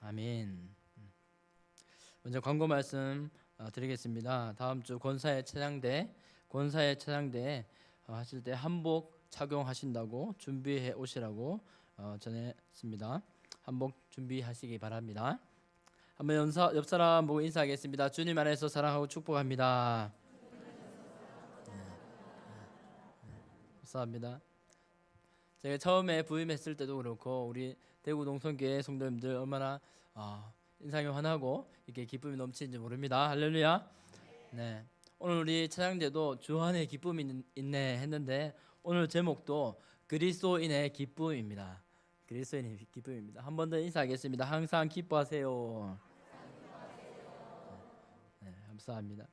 아멘. 먼저 광고 말씀 드리겠습니다. 다음 주 권사의 찬양대 하실 때 한복 착용하신다고 준비해 오시라고 전했습니다. 한복 준비하시기 바랍니다. 한번 옆 사람 보고 인사하겠습니다. 주님 안에서 사랑하고 축복합니다. 감사합니다. 제가 처음에 부임했을 때도 그렇고 우리 대구 농성교회 성도님들 얼마나 인상이 환하고 이렇게 기쁨이 넘치는지 모릅니다. 할렐루야. 네. 오늘 우리 찬양대도 주 안에 기쁨이 있네 했는데 오늘 제목도 그리스도인의 기쁨입니다. 그리스도인의 기쁨입니다. 한 번 더 인사하겠습니다. 항상 기뻐하세요. 네, 감사합니다.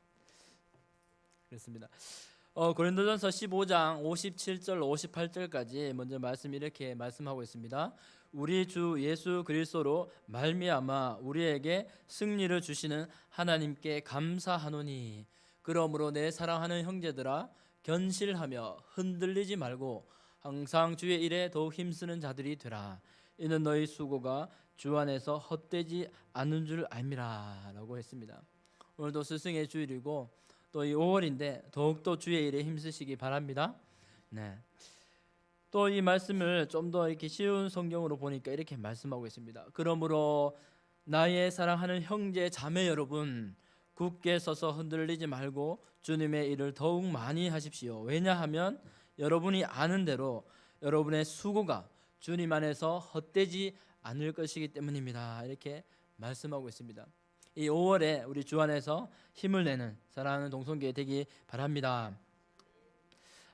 그렇습니다. 고린도전서 15장 57절 58절까지 먼저 말씀 이렇게 말씀하고 있습니다. 우리 주 예수 그리스도로 말미암아 우리에게 승리를 주시는 하나님께 감사하노니 그러므로 내 사랑하는 형제들아 견실하며 흔들리지 말고 항상 주의 일에 더욱 힘쓰는 자들이 되라. 이는 너희 수고가 주 안에서 헛되지 않은 줄 알미라 라고 했습니다. 오늘도 스승의 주일이고 또 이 5월인데 더욱더 주의 일에 힘쓰시기 바랍니다. 네. 또 이 말씀을 좀 더 이렇게 쉬운 성경으로 보니까 이렇게 말씀하고 있습니다. 그러므로 나의 사랑하는 형제 자매 여러분 굳게 서서 흔들리지 말고 주님의 일을 더욱 많이 하십시오. 왜냐하면 여러분이 아는 대로 여러분의 수고가 주님 안에서 헛되지 않을 것이기 때문입니다. 이렇게 말씀하고 있습니다. 이 5월에 우리 주 안에서 힘을 내는 사랑하는 동성교회 되기 바랍니다.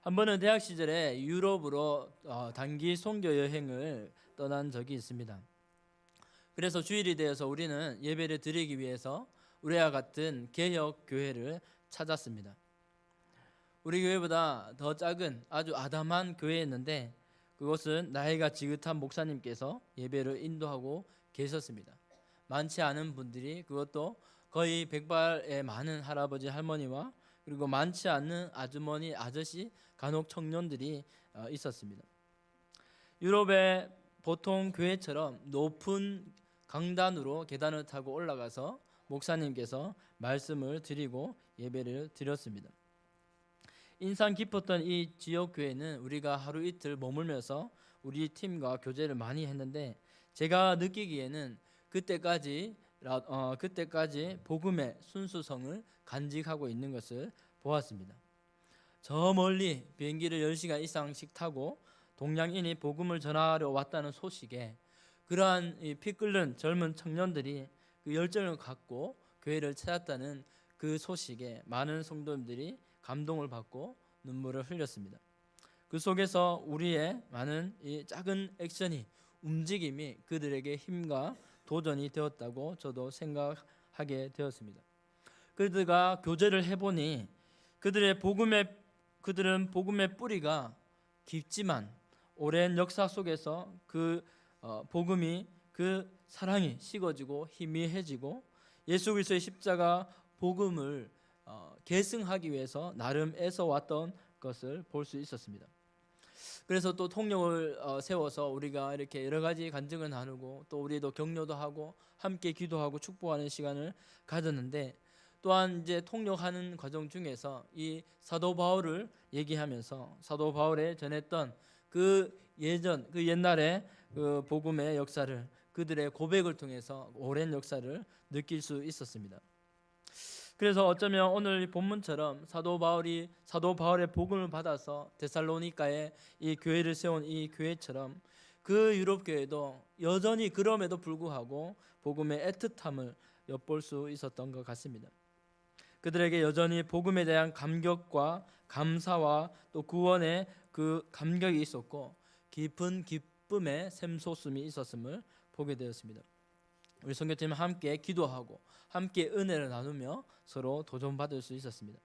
한 번은 대학 시절에 유럽으로 단기 선교 여행을 떠난 적이 있습니다. 그래서 주일이 되어서 우리는 예배를 드리기 위해서 우리와 같은 개혁 교회를 찾았습니다. 우리 교회보다 더 작은 아주 아담한 교회였는데 그곳은 나이가 지긋한 목사님께서 예배를 인도하고 계셨습니다. 많지 않은 분들이, 그것도 거의 백발의 많은 할아버지 할머니와 그리고 많지 않은 아주머니 아저씨 간혹 청년들이 있었습니다. 유럽의 보통 교회처럼 높은 강단으로 계단을 타고 올라가서 목사님께서 말씀을 드리고 예배를 드렸습니다. 인상 깊었던 이 지역 교회는 우리가 하루 이틀 머물면서 우리 팀과 교제를 많이 했는데 제가 느끼기에는 그때까지 복음의 순수성을 간직하고 있는 것을 보았습니다. 저 멀리 비행기를 10시간 이상씩 타고 동양인이 복음을 전하러 왔다는 소식에 그러한 피 끓는 젊은 청년들이 그 열정을 갖고 교회를 찾았다는 그 소식에 많은 성도님들이 감동을 받고 눈물을 흘렸습니다. 그 속에서 우리의 많은 이 작은 액션이, 움직임이 그들에게 힘과 도전이 되었다고 저도 생각하게 되었습니다. 그들과 교제를 해보니 그들은 복음의 뿌리가 깊지만 오랜 역사 속에서 그 복음이, 그 사랑이 식어지고 희미해지고 예수 그리스도의 십자가 복음을 계승하기 위해서 나름 애써왔던 것을 볼 수 있었습니다. 그래서 또 통력을 세워서 우리가 이렇게 여러 가지 간증을 나누고 또 우리도 격려도 하고 함께 기도하고 축복하는 시간을 가졌는데, 또한 이제 통역하는 과정 중에서 이 사도 바울을 얘기하면서 사도 바울의 전했던 그 옛날의 그 복음의 역사를, 그들의 고백을 통해서 오랜 역사를 느낄 수 있었습니다. 그래서 어쩌면 오늘 본문처럼 사도 바울의 복음을 받아서 데살로니가에 이 교회를 세운 이 교회처럼 그 유럽 교회도 여전히 그럼에도 불구하고 복음의 애틋함을 엿볼 수 있었던 것 같습니다. 그들에게 여전히 복음에 대한 감격과 감사와 또 구원의 그 감격이 있었고 깊은 기쁨의 샘솟음이 있었음을 보게 되었습니다. 우리 선교팀은 함께 기도하고 함께 은혜를 나누며 서로 도전받을 수 있었습니다.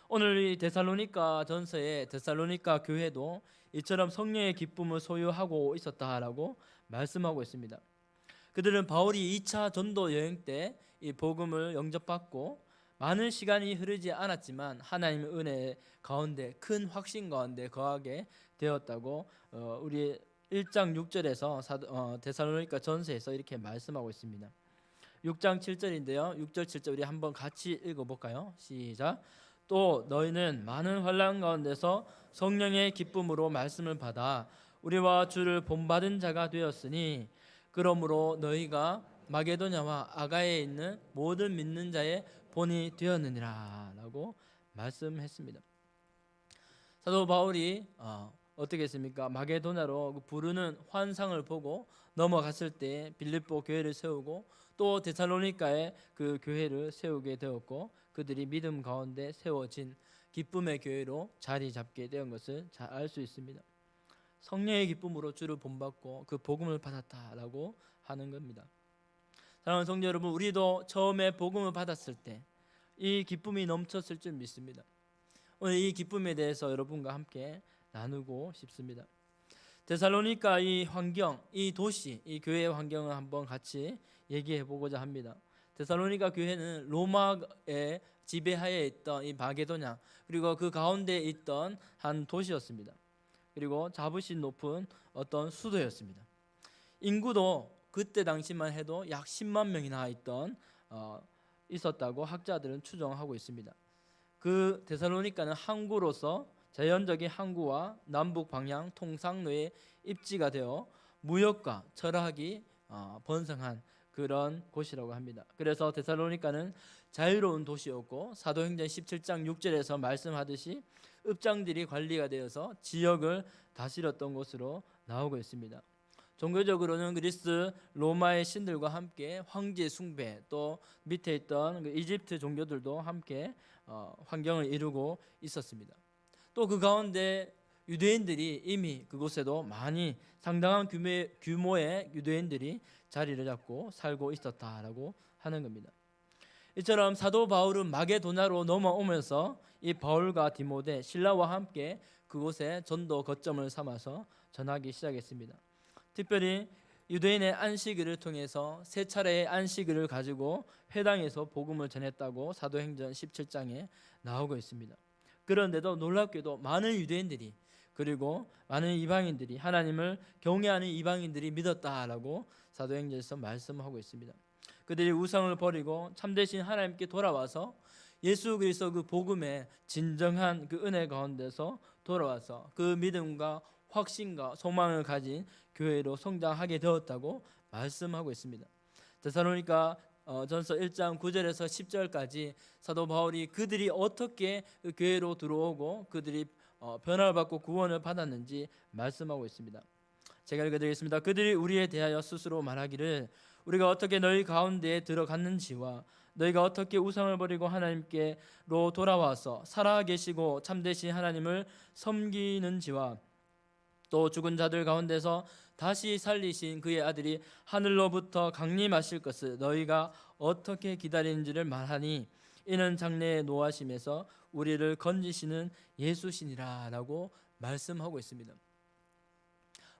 오늘 이 데살로니가 전서의 데살로니가 교회도 이처럼 성령의 기쁨을 소유하고 있었다라고 말씀하고 있습니다. 그들은 바울이 2차 전도 여행 때 이 복음을 영접받고 많은 시간이 흐르지 않았지만 하나님의 은혜 가운데 큰 확신 가운데 거하게 되었다고 우리 1장 6절에서 데살로니가 전서에서 이렇게 말씀하고 있습니다. 6장 7절인데요. 6절 7절 우리 한번 같이 읽어볼까요? 시작. 또 너희는 많은 환난 가운데서 성령의 기쁨으로 말씀을 받아 우리와 주를 본받은 자가 되었으니 그러므로 너희가 마게도냐와 아가야에 있는 모든 믿는 자의 본이 되었느니라 라고 말씀했습니다. 사도 바울이 어떻게 했습니까? 마게도냐로 부르는 환상을 보고 넘어갔을 때 빌립보 교회를 세우고 또 데살로니가에 그 교회를 세우게 되었고 그들이 믿음 가운데 세워진 기쁨의 교회로 자리 잡게 된 것을 잘 알 수 있습니다. 성령의 기쁨으로 주를 본받고 그 복음을 받았다라고 하는 겁니다. 사랑하는 성도 여러분, 우리도 처음에 복음을 받았을 때 이 기쁨이 넘쳤을 줄 믿습니다. 오늘 이 기쁨에 대해서 여러분과 함께 나누고 싶습니다. 데살로니가 이 환경, 이 도시, 이 교회의 환경을 한번 같이 얘기해 보고자 합니다. 데살로니가 교회는 로마의 지배하에 있던 이 마게도냐 그리고 그 가운데 있던 한 도시였습니다. 그리고 자부심 높은 어떤 수도였습니다. 인구도 그때 당시만 해도 약 10만 명이나 있었다고 학자들은 추정하고 있습니다. 그 데살로니가는 항구로서 자연적인 항구와 남북 방향 통상로의 입지가 되어 무역과 철학이 번성한 그런 곳이라고 합니다. 그래서 데살로니가는 자유로운 도시였고 사도행전 17장 6절에서 말씀하듯이 읍장들이 관리가 되어서 지역을 다스렸던 곳으로 나오고 있습니다. 종교적으로는 그리스 로마의 신들과 함께 황제 숭배 또 밑에 있던 그 이집트 종교들도 함께 환경을 이루고 있었습니다. 또 그 가운데 유대인들이 이미 그곳에도 많이 상당한 규모의 유대인들이 자리를 잡고 살고 있었다라고 하는 겁니다. 이처럼 사도 바울은 마게도냐로 넘어오면서 이 바울과 디모데 실라와 함께 그곳에 전도 거점을 삼아서 전하기 시작했습니다. 특별히 유대인의 안식일을 통해서 세 차례의 안식일을 가지고 회당에서 복음을 전했다고 사도행전 17장에 나오고 있습니다. 그런데도 놀랍게도 많은 유대인들이 그리고 많은 이방인들이 하나님을 경외하는 이방인들이 믿었다라고 사도행전에서 말씀하고 있습니다. 그들이 우상을 버리고 참되신 하나님께 돌아와서 예수 그리스도 그 복음의 진정한 그 은혜 가운데서 돌아와서 그 믿음과 확신과 소망을 가진 교회로 성장하게 되었다고 말씀하고 있습니다. 데살로니가 전서 1장 9절에서 10절까지 사도 바울이 그들이 어떻게 그 교회로 들어오고 그들이 변화를 받고 구원을 받았는지 말씀하고 있습니다. 제가 읽어드리겠습니다. 그들이 우리에 대하여 스스로 말하기를 우리가 어떻게 너희 가운데에 들어갔는지와 너희가 어떻게 우상을 버리고 하나님께로 돌아와서 살아계시고 참되신 하나님을 섬기는지와 또 죽은 자들 가운데서 다시 살리신 그의 아들이 하늘로부터 강림하실 것을 너희가 어떻게 기다리는지를 말하니 이는 장래에 노하심에서 우리를 건지시는 예수시니라 라고 말씀하고 있습니다.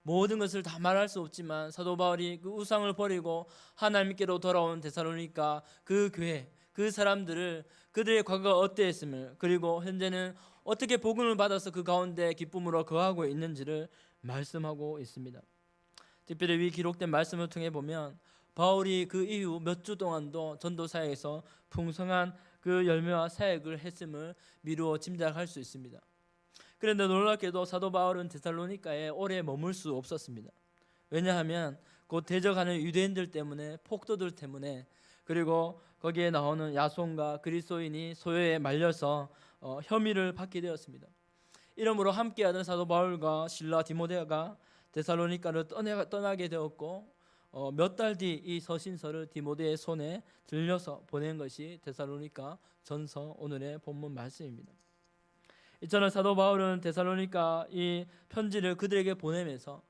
모든 것을 다 말할 수 없지만 사도 바울이 그 우상을 버리고 하나님께로 돌아온 데살로니가 그 교회, 그 사람들을 그들의 과거가 어떠했음을 그리고 현재는 어떻게 복음을 받아서 그 가운데 기쁨으로 거하고 있는지를 말씀하고 있습니다. 특별히 위 기록된 말씀을 통해 보면 바울이 그 이후 몇 주 동안도 전도 사역에서 풍성한 그 열매와 사역을 했음을 미루어 짐작할 수 있습니다. 그런데 놀랍게도 사도 바울은 데살로니가에 오래 머물 수 없었습니다. 왜냐하면 곧 대적하는 유대인들 때문에 폭도들 때문에 그리고 거기에 나오는 야손과 그리스도인이 소요에 말려서 혐의를 받게 되었습니다. 이러므로 함께하던 사도 바울과 실라 디모데가 데살로니가를 떠나게 되었고 몇 달 뒤 이 서신서를 디모데의 손에 들려서 보낸 것이 데살로니가 전서 오늘의 본문 말씀입니다. 이처럼 사도 바울은 데살로니가 이 편지를 그들에게 보내면서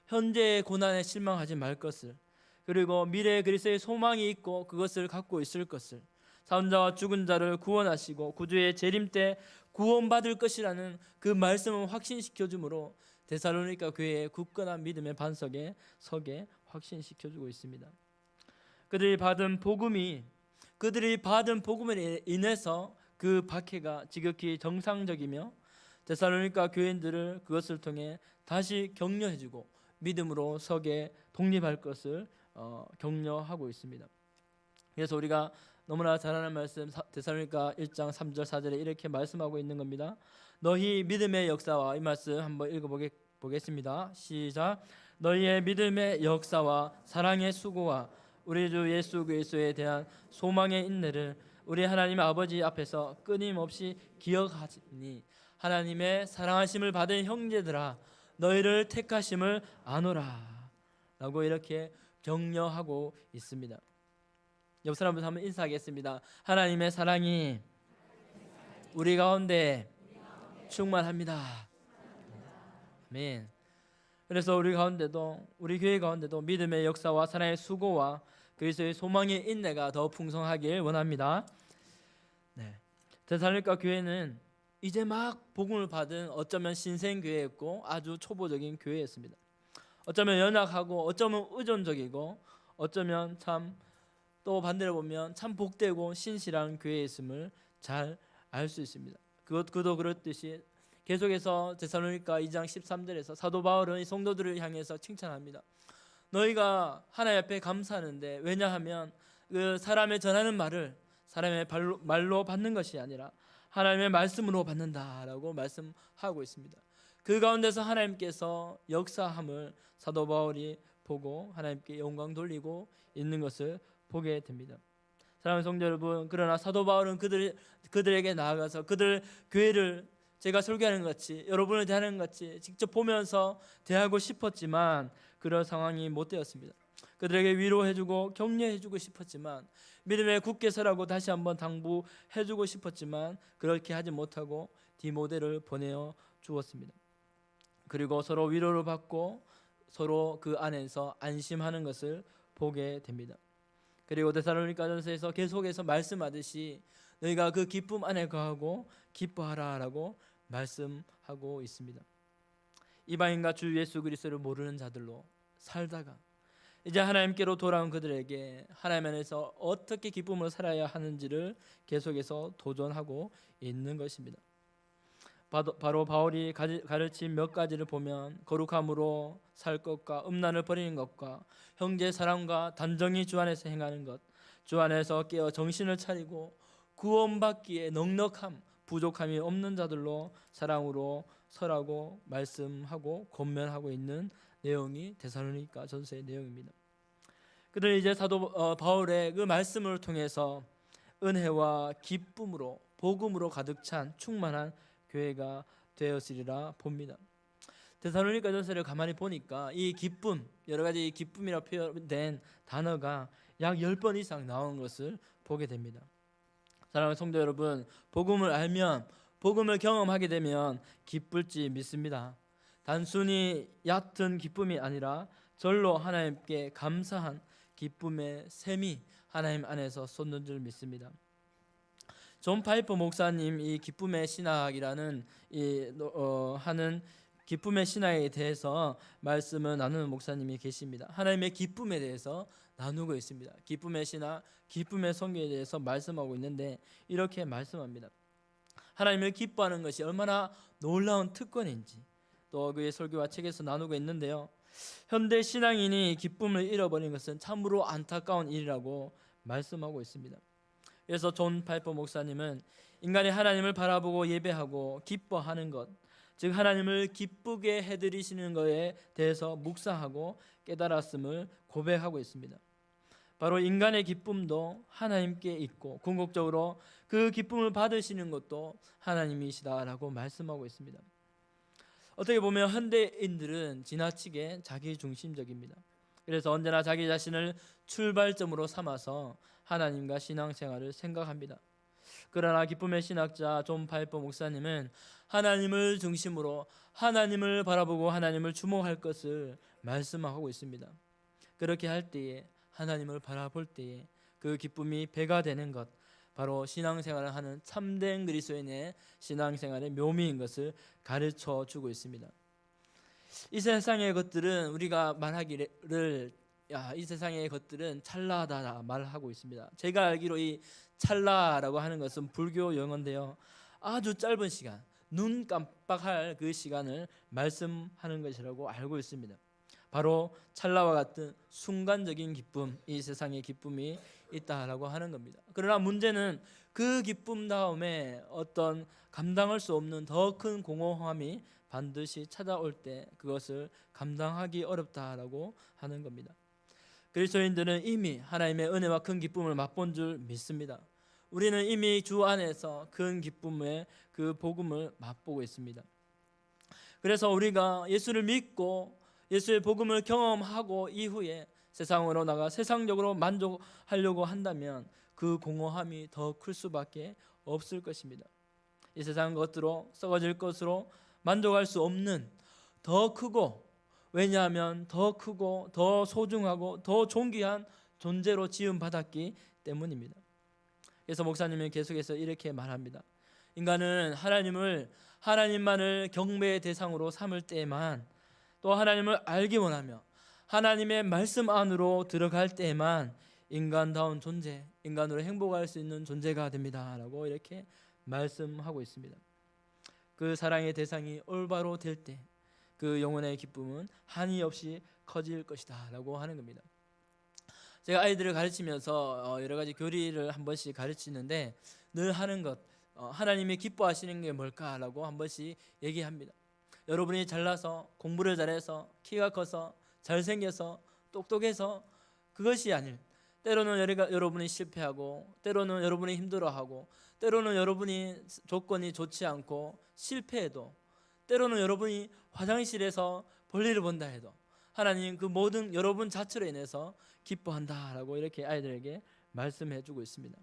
현재의 고난에 실망하지 말 것을 그리고 미래에 그리스도의 소망이 있고 그것을 갖고 있을 것을 사혼자와 죽은 자를 구원하시고 구주의 재림 때 구원받을 것이라는 그 말씀을 확신시켜 주므로 데살로니가 교회의 굳건한 믿음의 반석에 서게 확신시켜주고 있습니다. 그들이 받은 복음으로 인해서 그 박해가 지극히 정상적이며 데살로니가 교인들을 그것을 통해 다시 격려해주고 믿음으로 서게 독립할 것을 격려하고 있습니다. 그래서 우리가 너무나 잘 아는 말씀 데살로니가 1장 3절 4절에 이렇게 말씀하고 있는 겁니다. 너희 믿음의 역사와, 이 말씀 한번 읽어보겠습니다. 시작. 너희의 믿음의 역사와 사랑의 수고와 우리 주 예수 그리스도에 대한 소망의 인내를 우리 하나님 아버지 앞에서 끊임없이 기억하니 하나님의 사랑하심을 받은 형제들아 너희를 택하심을 아노라 라고 이렇게 격려하고 있습니다. 옆 사람부터 한번 인사하겠습니다. 하나님의 사랑이 우리 가운데 충만합니다. 아멘. 그래서 우리 가운데도, 우리 교회 가운데도 믿음의 역사와 사랑의 수고와 그리스도의 소망의 인내가 더 풍성하길 원합니다. 네. 데살로니가 교회는 이제 막 복음을 받은 어쩌면 신생 교회였고 아주 초보적인 교회였습니다. 어쩌면 연약하고 어쩌면 의존적이고 어쩌면 참 또 반대로 보면 참 복되고 신실한 교회였음을 잘 알 수 있습니다. 그도 그렇듯이 계속해서 데살로니가 2장 13절에서 사도 바울은 이 성도들을 향해서 칭찬합니다. 너희가 하나님 앞에 감사하는데, 왜냐하면 그 사람의 전하는 말을 사람의 말로 받는 것이 아니라 하나님의 말씀으로 받는다라고 말씀하고 있습니다. 그 가운데서 하나님께서 역사함을 사도 바울이 보고 하나님께 영광 돌리고 있는 것을 보게 됩니다. 사랑하는 성도 여러분, 그러나 사도 바울은 그들에게 나아가서 그들 교회를 제가 설교하는 것 같이, 여러분을 대하는 것 같이 직접 보면서 대하고 싶었지만 그런 상황이 못 되었습니다. 그들에게 위로해주고 격려해주고 싶었지만, 믿음에 굳게 서라고 다시 한번 당부해주고 싶었지만 그렇게 하지 못하고 디모데를 보내어 주었습니다. 그리고 서로 위로를 받고 서로 그 안에서 안심하는 것을 보게 됩니다. 그리고 데살로니가전서에서 계속해서 말씀하듯이 너희가 그 기쁨 안에 거하고 기뻐하라라고 말씀하고 있습니다. 이방인과 주 예수 그리스도를 모르는 자들로 살다가 이제 하나님께로 돌아온 그들에게 하나님 안에서 어떻게 기쁨을 살아야 하는지를 계속해서 도전하고 있는 것입니다. 바로 바울이 가르친 몇 가지를 보면 거룩함으로 살 것과 음란을 버리는 것과 형제 사랑과 단정히 주 안에서 행하는 것, 주 안에서 깨어 정신을 차리고 구원받기에 넉넉함, 부족함이 없는 자들로 사랑으로 서라고 말씀하고 권면하고 있는 내용이 데살로니가 전서의 내용입니다. 그들은 이제 사도 바울의 그 말씀을 통해서 은혜와 기쁨으로 복음으로 가득 찬 충만한 교회가 되었으리라 봅니다. 데살로니가 전서를 가만히 보니까 이 기쁨, 여러 가지 기쁨이라 표현된 단어가 약 10번 이상 나온 것을 보게 됩니다. 사랑하는 성도 여러분, 복음을 알면, 복음을 경험하게 되면 기쁠지 믿습니다. 단순히 얕은 기쁨이 아니라 절로 하나님께 감사한 기쁨의 샘이 하나님 안에서 솟는 줄 믿습니다. 존 파이퍼 목사님, 이 기쁨의 신학이라는 하는 기쁨의 신학에 대해서 말씀을 나누는 목사님이 계십니다. 하나님의 기쁨에 대해서 나누고 있습니다. 기쁨의 신학, 기쁨의 성경에 대해서 말씀하고 있는데 이렇게 말씀합니다. 하나님을 기뻐하는 것이 얼마나 놀라운 특권인지 또 그의 설교와 책에서 나누고 있는데요. 현대 신앙인이 기쁨을 잃어버린 것은 참으로 안타까운 일이라고 말씀하고 있습니다. 그래서 존 파이퍼 목사님은 인간이 하나님을 바라보고 예배하고 기뻐하는 것, 즉 하나님을 기쁘게 해드리시는 것에 대해서 묵상하고 깨달았음을 고백하고 있습니다. 바로 인간의 기쁨도 하나님께 있고 궁극적으로 그 기쁨을 받으시는 것도 하나님이시다라고 말씀하고 있습니다. 어떻게 보면 현대인들은 지나치게 자기중심적입니다. 그래서 언제나 자기 자신을 출발점으로 삼아서 하나님과 신앙생활을 생각합니다. 그러나 기쁨의 신학자 존 파이퍼 목사님은 하나님을 중심으로 하나님을 바라보고 하나님을 주목할 것을 말씀하고 있습니다. 그렇게 할 때에, 하나님을 바라볼 때에 그 기쁨이 배가 되는 것, 바로 신앙생활을 하는 참된 그리스도인의 신앙생활의 묘미인 것을 가르쳐 주고 있습니다. 이 세상의 것들은 우리가 말하기를 이 세상의 것들은 찰나다 말하고 있습니다. 제가 알기로 이 찰나라고 하는 것은 불교 용어인데요, 아주 짧은 시간, 눈 깜빡할 그 시간을 말씀하는 것이라고 알고 있습니다. 바로 찰나와 같은 순간적인 기쁨, 이 세상의 기쁨이 있다라고 하는 겁니다. 그러나 문제는 그 기쁨 다음에 어떤 감당할 수 없는 더 큰 공허함이 반드시 찾아올 때 그것을 감당하기 어렵다라고 하는 겁니다. 그리스도인들은 이미 하나님의 은혜와 큰 기쁨을 맛본 줄 믿습니다. 우리는 이미 주 안에서 큰 기쁨의 그 복음을 맛보고 있습니다. 그래서 우리가 예수를 믿고 예수의 복음을 경험하고 이후에 세상으로 나가 세상적으로 만족하려고 한다면 그 공허함이 더 클 수밖에 없을 것입니다. 이 세상 것으로 썩어질 것으로 만족할 수 없는 더 크고, 왜냐하면 더 크고 더 소중하고 더 존귀한 존재로 지음받았기 때문입니다. 그래서 목사님은 계속해서 이렇게 말합니다. 인간은 하나님만을 경배의 대상으로 삼을 때에만, 또 하나님을 알기 원하며 하나님의 말씀 안으로 들어갈 때에만 인간다운 존재, 인간으로 행복할 수 있는 존재가 됩니다 라고 이렇게 말씀하고 있습니다. 그 사랑의 대상이 올바로 될 때 그 영혼의 기쁨은 한이 없이 커질 것이다 라고 하는 겁니다. 제가 아이들을 가르치면서 여러 가지 교리를 한 번씩 가르치는데 늘 하는 것, 하나님이 기뻐하시는 게 뭘까라고 한 번씩 얘기합니다. 여러분이 잘나서, 공부를 잘해서, 키가 커서, 잘생겨서, 똑똑해서 그것이 아닐, 때로는 여러분이 실패하고, 때로는 여러분이 힘들어하고, 때로는 여러분이 조건이 좋지 않고 실패해도, 때로는 여러분이 화장실에서 볼일을 본다 해도 하나님 그 모든 여러분 자체로 인해서 기뻐한다라고 이렇게 아이들에게 말씀해 주고 있습니다.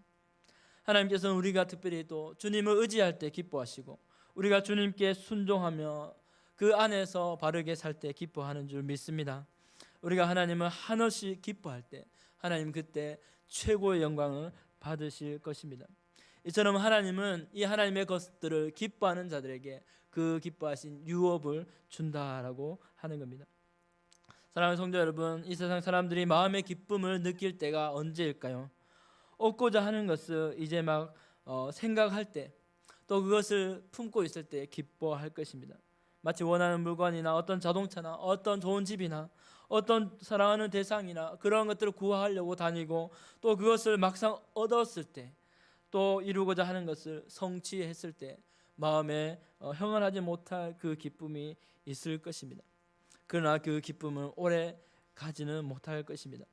하나님께서는 우리가 특별히 또 주님을 의지할 때 기뻐하시고, 우리가 주님께 순종하며 그 안에서 바르게 살 때 기뻐하는 줄 믿습니다. 우리가 하나님을 한없이 기뻐할 때 하나님 그때 최고의 영광을 받으실 것입니다. 이처럼 하나님은 이 하나님의 것들을 기뻐하는 자들에게 그 기뻐하신 유업을 준다라고 하는 겁니다. 사랑하는 성도 여러분, 이 세상 사람들이 마음의 기쁨을 느낄 때가 언제일까요? 얻고자 하는 것을 이제 막 생각할 때, 또 그것을 품고 있을 때 기뻐할 것입니다. 마치 원하는 물건이나 어떤 자동차나 어떤 좋은 집이나 어떤 사랑하는 대상이나 그런 것들을 구하려고 다니고, 또 그것을 막상 얻었을 때, 또 이루고자 하는 것을 성취했을 때 마음에 형언하지 못할 그 기쁨이 있을 것입니다. 그러나 그 기쁨은 오래 가지는 못할 것입니다.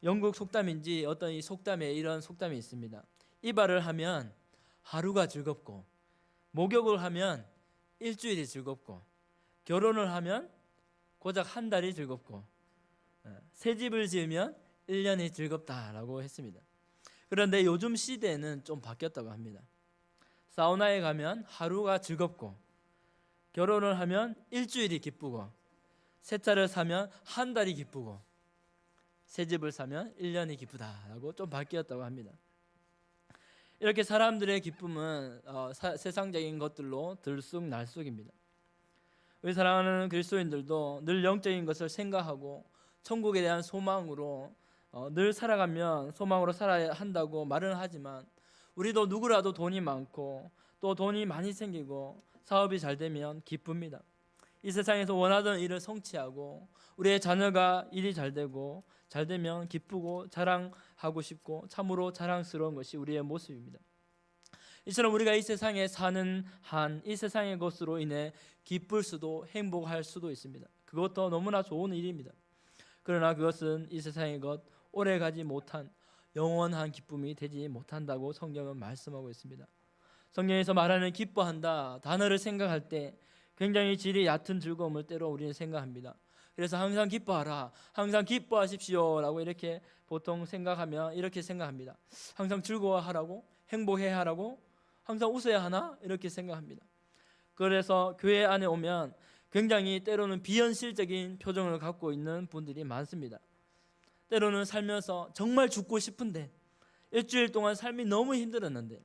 영국 속담인지 어떤 이 속담에 이런 속담이 있습니다. 이발을 하면 하루가 즐겁고, 목욕을 하면 일주일이 즐겁고, 결혼을 하면 고작 한 달이 즐겁고, 새 집을 지으면 1년이 즐겁다라고 했습니다. 그런데 요즘 시대는 좀 바뀌었다고 합니다. 사우나에 가면 하루가 즐겁고, 결혼을 하면 일주일이 기쁘고, 새 차를 사면 한 달이 기쁘고, 새 집을 사면 1년이 기쁘다라고 좀 바뀌었다고 합니다. 이렇게 사람들의 기쁨은 세상적인 것들로 들쑥날쑥입니다. 우리 사랑하는 그리스도인들도 늘 영적인 것을 생각하고 천국에 대한 소망으로 늘 살아가면 소망으로 살아야 한다고 말은 하지만, 우리도 누구라도 돈이 많고 또 돈이 많이 생기고 사업이 잘 되면 기쁩니다. 이 세상에서 원하던 일을 성취하고 우리의 자녀가 일이 잘 되고 잘 되면 기쁘고 자랑하고 싶고 참으로 자랑스러운 것이 우리의 모습입니다. 이처럼 우리가 이 세상에 사는 한 이 세상의 것으로 인해 기쁠 수도 행복할 수도 있습니다. 그것도 너무나 좋은 일입니다. 그러나 그것은 이 세상의 것, 오래가지 못한 영원한 기쁨이 되지 못한다고 성경은 말씀하고 있습니다. 성경에서 말하는 기뻐한다 단어를 생각할 때 굉장히 질이 얕은 즐거움을 때로 우리는 생각합니다. 그래서 항상 기뻐하라, 항상 기뻐하십시오 라고 이렇게 보통 생각하면 이렇게 생각합니다. 항상 즐거워하라고, 행복해야 하라고, 항상 웃어야 하나 이렇게 생각합니다. 그래서 교회 안에 오면 굉장히 때로는 비현실적인 표정을 갖고 있는 분들이 많습니다. 때로는 살면서 정말 죽고 싶은데, 일주일 동안 삶이 너무 힘들었는데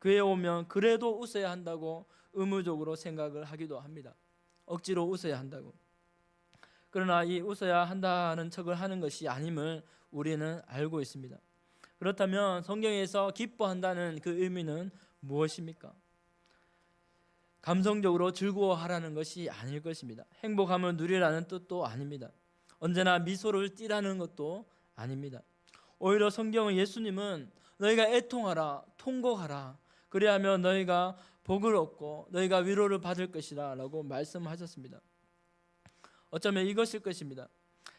교회에 오면 그래도 웃어야 한다고 의무적으로 생각을 하기도 합니다. 억지로 웃어야 한다고. 그러나 이 웃어야 한다는 척을 하는 것이 아님을 우리는 알고 있습니다. 그렇다면 성경에서 기뻐한다는 그 의미는 무엇입니까? 감성적으로 즐거워하라는 것이 아닐 것입니다. 행복함을 누리라는 뜻도 아닙니다. 언제나 미소를 띠라는 것도 아닙니다. 오히려 성경은 예수님은 너희가 애통하라, 통곡하라, 그리하면 너희가 복을 얻고 너희가 위로를 받을 것이라 라고 말씀하셨습니다. 어쩌면 이것일 것입니다.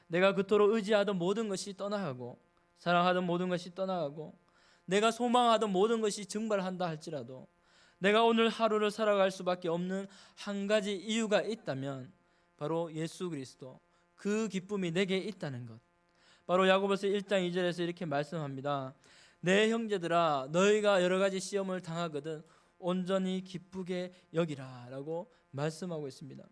내가 그토록 의지하던 모든 것이 떠나가고 사랑하던 모든 것이 떠나가고 내가 소망하던 모든 것이 증발한다 할지라도 내가 오늘 하루를 살아갈 수밖에 없는 한 가지 이유가 있다면 바로 예수 그리스도, 그 기쁨이 내게 있다는 것. 바로 야고보서 1장 2절에서 이렇게 말씀합니다. 내 형제들아, 너희가 여러 가지 시험을 당하거든 온전히 기쁘게 여기라 라고 말씀하고 있습니다.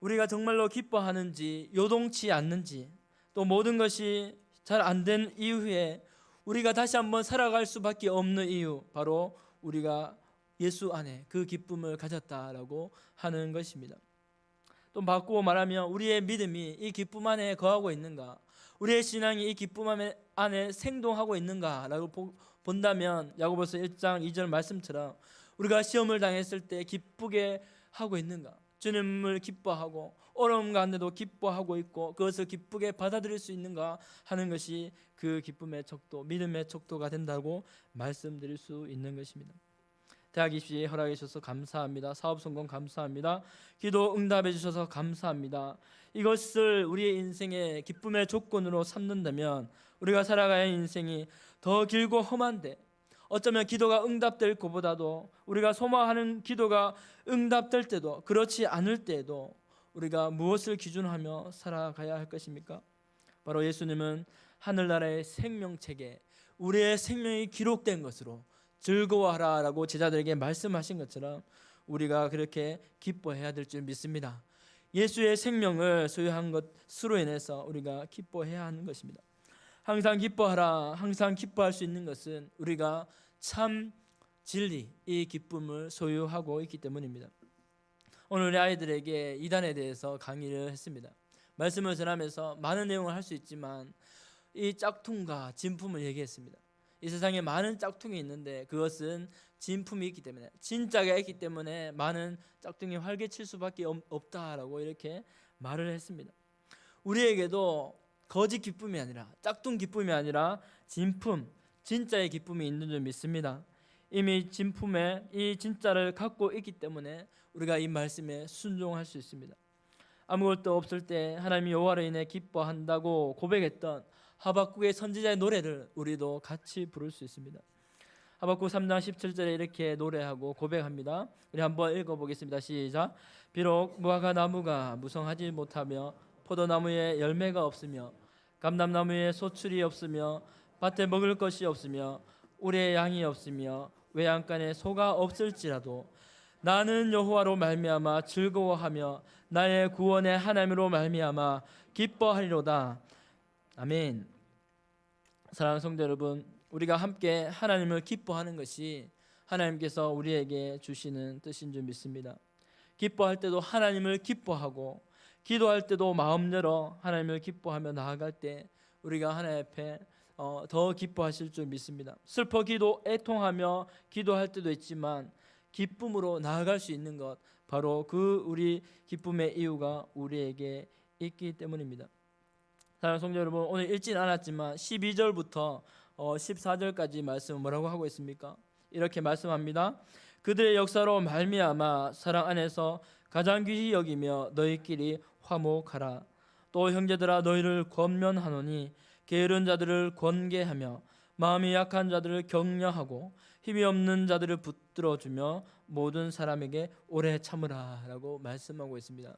우리가 정말로 기뻐하는지 요동치 않는지, 또 모든 것이 잘 안 된 이후에 우리가 다시 한번 살아갈 수밖에 없는 이유, 바로 우리가 예수 안에 그 기쁨을 가졌다라고 하는 것입니다. 또 바꾸어 말하면 우리의 믿음이 이 기쁨 안에 거하고 있는가, 우리의 신앙이 이 기쁨 안에 생동하고 있는가라고 본다면 야고보서 1장 2절 말씀처럼 우리가 시험을 당했을 때 기쁘게 하고 있는가, 주님을 기뻐하고 어려움 가운데도 기뻐하고 있고 그것을 기쁘게 받아들일 수 있는가 하는 것이 그 기쁨의 척도, 믿음의 척도가 된다고 말씀드릴 수 있는 것입니다. 대학 입시 허락해 주셔서 감사합니다. 사업 성공 감사합니다. 기도 응답해 주셔서 감사합니다. 이것을 우리의 인생의 기쁨의 조건으로 삼는다면 우리가 살아가야 할 인생이 더 길고 험한데, 어쩌면 기도가 응답될 것보다도 우리가 소망하는 기도가 응답될 때도 그렇지 않을 때에도 우리가 무엇을 기준하며 살아가야 할 것입니까? 바로 예수님은 하늘나라의 생명책에 우리의 생명이 기록된 것으로 즐거워하라라고 제자들에게 말씀하신 것처럼 우리가 그렇게 기뻐해야 될 줄 믿습니다. 예수의 생명을 소유한 것으로 인해서 우리가 기뻐해야 하는 것입니다. 항상 기뻐하라, 항상 기뻐할 수 있는 것은 우리가 참 진리, 이 기쁨을 소유하고 있기 때문입니다. 오늘 우리 아이들에게 이단에 대해서 강의를 했습니다. 말씀을 전하면서 많은 내용을 할 수 있지만 이 짝퉁과 진품을 얘기했습니다. 이 세상에 많은 짝퉁이 있는데 그것은 진품이 있기 때문에, 진짜가 있기 때문에 많은 짝퉁이 활개칠 수밖에 없다라고 이렇게 말을 했습니다. 우리에게도 거짓 기쁨이 아니라, 짝퉁 기쁨이 아니라 진품, 진짜의 기쁨이 있는 줄 믿습니다. 이미 진품에 이 진짜를 갖고 있기 때문에 우리가 이 말씀에 순종할 수 있습니다. 아무것도 없을 때 하나님이 여호와로 인해 기뻐한다고 고백했던 하박국의 선지자의 노래를 우리도 같이 부를 수 있습니다. 하박국 3장 17절에 이렇게 노래하고 고백합니다. 우리 한번 읽어보겠습니다. 시작. 비록 무화과 나무가 무성하지 못하며 포도나무에 열매가 없으며 감람나무에 소출이 없으며 밭에 먹을 것이 없으며 우리의 양이 없으며 외양간에 소가 없을지라도 나는 여호와로 말미암아 즐거워하며 나의 구원의 하나님으로 말미암아 기뻐하리로다. 아멘. 사랑하는 성도 여러분, 우리가 함께 하나님을 기뻐하는 것이 하나님께서 우리에게 주시는 뜻인 줄 믿습니다. 기뻐할 때도 하나님을 기뻐하고 기도할 때도 마음 열어 하나님을 기뻐하며 나아갈 때 우리가 하나님 앞에 더 기뻐하실 줄 믿습니다. 슬퍼 기도 애통하며 기도할 때도 있지만 기쁨으로 나아갈 수 있는 것, 바로 그 우리 기쁨의 이유가 우리에게 있기 때문입니다. 사랑하는 성도 여러분, 오늘 읽진 않았지만 12절부터 14절까지 말씀은 뭐라고 하고 있습니까? 이렇게 말씀합니다. 그들의 역사로 말미암아 사랑 안에서 가장 귀히 여기며 너희끼리 화목하라. 또 형제들아, 너희를 권면하노니 게으른 자들을 권계하며 마음이 약한 자들을 격려하고 힘이 없는 자들을 붙들어주며 모든 사람에게 오래 참으라 라고 말씀하고 있습니다.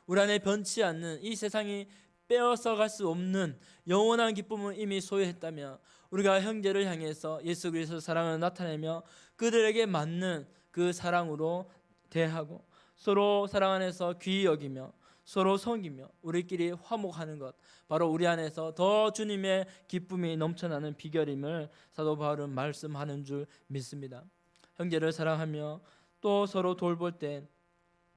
우리 안에 변치 않는, 이 세상이 빼앗아갈 수 없는 영원한 기쁨을 이미 소유했다면 우리가 형제를 향해서 예수 그리스도의 사랑을 나타내며 그들에게 맞는 그 사랑으로 대하고 서로 사랑 안에서 귀히 여기며 서로 섬기며 우리끼리 화목하는 것, 바로 우리 안에서 더 주님의 기쁨이 넘쳐나는 비결임을 사도 바울은 말씀하는 줄 믿습니다. 형제를 사랑하며 또 서로 돌볼 때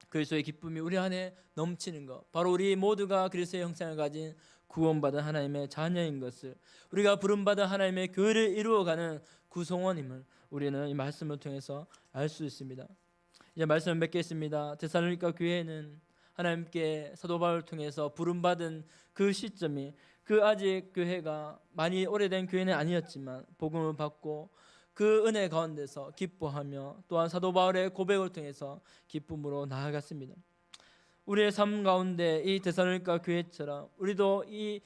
그리스도의 기쁨이 우리 안에 넘치는 것, 바로 우리 모두가 그리스도의 형상을 가진 구원받은 하나님의 자녀인 것을, 우리가 부름받은 하나님의 교회를 이루어가는 구성원임을 우리는 이 말씀을 통해서 알 수 있습니다. 이제 말씀을 맺겠습니다. 데살로니가 교회는 하나님께 사도 바울을 통해서 부름받은 그 시점이 그 아직 교회가 많이 오래된 교회는 아니었지만 복음을 받고 그 은혜 가운데서 기뻐하며 또한 사도 바울의 고백을 통해서 기쁨으로 나아갔습니다. 우리의 삶 가운데 이 데살로니가 교회처럼 우리도 이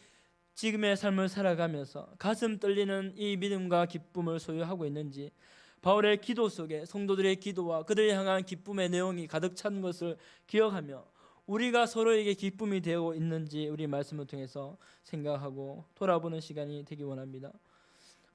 지금의 삶을 살아가면서 가슴 떨리는 이 믿음과 기쁨을 소유하고 있는지, 바울의 기도 속에 성도들의 기도와 그들을 향한 기쁨의 내용이 가득 찬 것을 기억하며 우리가 서로에게 기쁨이 되고 있는지 우리 말씀을 통해서 생각하고 돌아보는 시간이 되기 원합니다.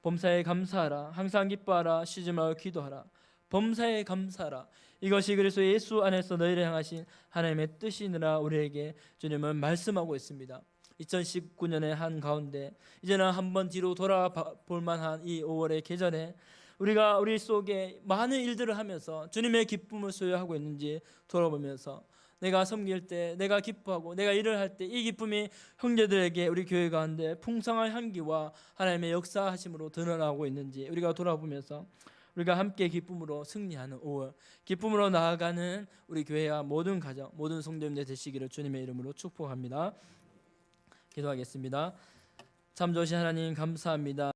범사에 감사하라, 항상 기뻐하라, 쉬지 말고 기도하라. 범사에 감사하라, 이것이 그리스도 예수 안에서 너희를 향하신 하나님의 뜻이니라 우리에게 주님은 말씀하고 있습니다. 2019년의 한 가운데 이제는 한번 뒤로 돌아볼 만한 이 5월의 계절에 우리가 우리 속에 많은 일들을 하면서 주님의 기쁨을 소유하고 있는지 돌아보면서 내가 섬길 때, 내가 기뻐하고 내가 일을 할 때 이 기쁨이 형제들에게 우리 교회 가운데 풍성한 향기와 하나님의 역사하심으로 드러나고 있는지 우리가 돌아보면서 우리가 함께 기쁨으로 승리하는 5월, 기쁨으로 나아가는 우리 교회와 모든 가정, 모든 성도님들 되시기를 주님의 이름으로 축복합니다. 기도하겠습니다. 참 좋으신 하나님 감사합니다.